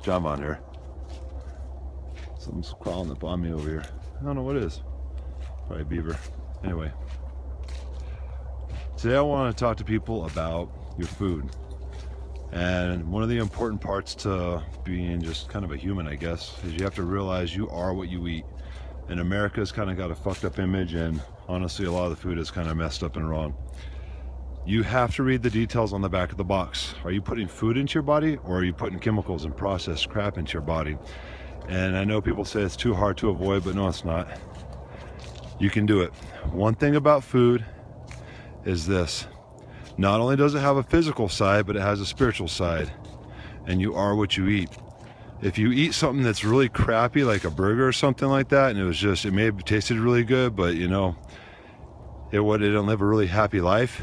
John Von here. Something's crawling up on me over here. I don't know what it is. Probably a beaver. Anyway. Today I want to talk to people about your food. And one of the important parts to being just kind of a human, I guess, is you have to realize you are what you eat. And America's kind of got a fucked up image, and honestly a lot of the food is kind of messed up and wrong. You have to read the details on the back of the box. Are you putting food into your body, or are you putting chemicals and processed crap into your body? And I know people say it's too hard to avoid, but no, it's not. You can do it. One thing about food is this. Not only does it have a physical side, but it has a spiritual side. And you are what you eat. If you eat something that's really crappy, like a burger or something like that, and it may have tasted really good, but you know, it didn't live a really happy life,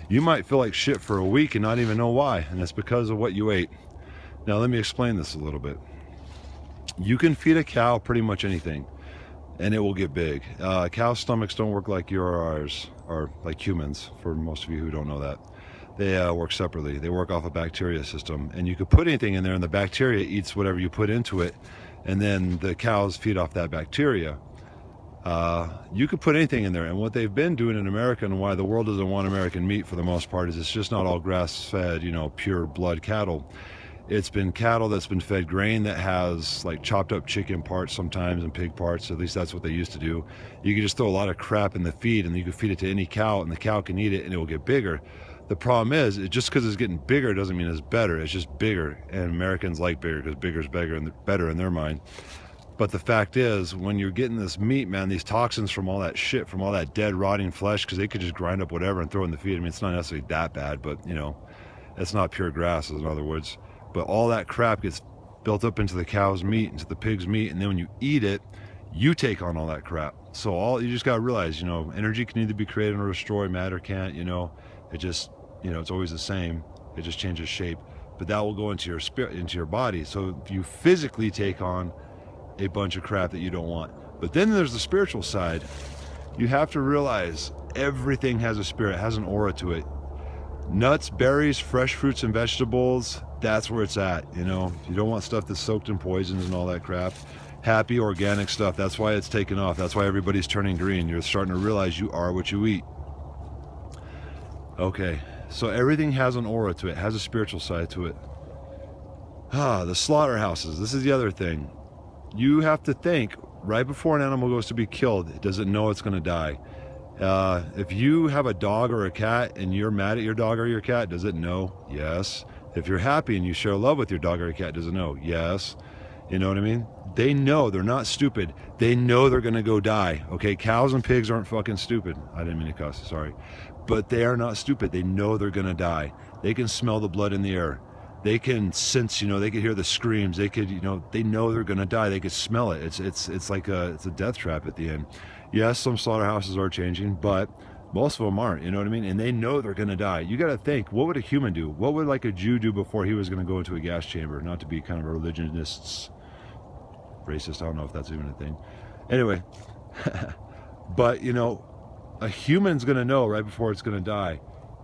you might feel like shit for a week and not even know why. And it's because of what you ate. Now let me explain this a little bit. You can feed a cow pretty much anything, and it will get big. Cow stomachs don't work like yours or like humans, for most of you who don't know that. They work separately. They work off a bacteria system, and you could put anything in there and the bacteria eats whatever you put into it, and then the cows feed off that bacteria. You could put anything in there, and what they've been doing in America, and why the world doesn't want American meat for the most part, is it's just not all grass-fed, you know, pure blood cattle. It's been cattle that's been fed grain that has like chopped up chicken parts sometimes and pig parts. At least that's what they used to do. You could just throw a lot of crap in the feed, and you could feed it to any cow, and the cow can eat it and it will get bigger. The problem is, just because it's getting bigger doesn't mean it's better. It's just bigger, and Americans like bigger because bigger is better in their mind. But the fact is, when you're getting this meat, man, these toxins from all that shit, from all that dead rotting flesh, because they could just grind up whatever and throw it in the feed. I mean, it's not necessarily that bad, but you know, it's not pure grass, in other words. But all that crap gets built up into the cow's meat, into the pig's meat, and then when you eat it, you take on all that crap. So you just gotta realize, you know, energy can either be created or destroyed, matter can't, you know. It just, you know, it's always the same. It just changes shape. But that will go into your spirit, into your body. So if you physically take on a bunch of crap that you don't want. But then there's the spiritual side. You have to realize everything has a spirit, has an aura to it. Nuts, berries, fresh fruits and vegetables, that's where it's at, you know. You don't want stuff that's soaked in poisons and all that crap. Happy organic stuff, that's why it's taken off. That's why everybody's turning green. You're starting to realize you are what you eat. Okay, so everything has an aura to it, has a spiritual side to it. The slaughterhouses, this is the other thing. You have to think, right before an animal goes to be killed, does it know it's going to die? If you have a dog or a cat and you're mad at your dog or your cat, does it know? Yes. If you're happy and you share love with your dog or your cat, does it know? Yes. You know what I mean? They know. They're not stupid. They know they're going to go die. Okay, cows and pigs aren't fucking stupid. I didn't mean to cuss, sorry. But they are not stupid. They know they're going to die. They can smell the blood in the air. They can sense, you know, they could hear the screams. They could, you know, they know they're going to die. They could smell it. It's like it's a death trap at the end. Yes, some slaughterhouses are changing, but most of them aren't, you know what I mean? And they know they're going to die. You got to think, what would a human do? What would like a Jew do before he was going to go into a gas chamber? Not to be kind of a religionist, racist, I don't know if that's even a thing. Anyway, but you know, a human's going to know right before it's going to die.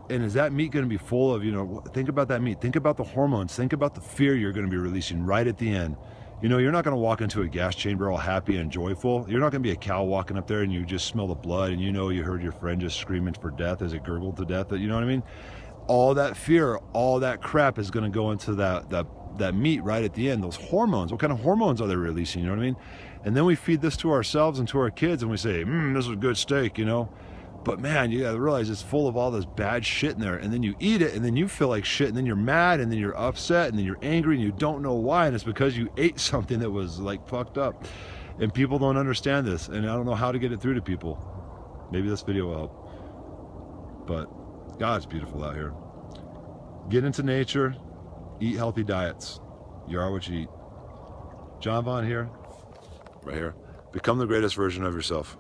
And is that meat going to be full of, you know, think about that meat. Think about the hormones. Think about the fear you're going to be releasing right at the end. You know, you're not going to walk into a gas chamber all happy and joyful. You're not going to be a cow walking up there and you just smell the blood and you know you heard your friend just screaming for death as it gurgled to death. You know what I mean? All that fear, all that crap is going to go into that meat right at the end. Those hormones, what kind of hormones are they releasing? You know what I mean? And then we feed this to ourselves and to our kids and we say, this is a good steak, you know? But man, you gotta realize it's full of all this bad shit in there. And then you eat it and then you feel like shit and then you're mad and then you're upset and then you're angry and you don't know why. And it's because you ate something that was like fucked up. And people don't understand this. And I don't know how to get it through to people. Maybe this video will help. But God's beautiful out here. Get into nature. Eat healthy diets. You are what you eat. John Von here. Right here. Become the greatest version of yourself.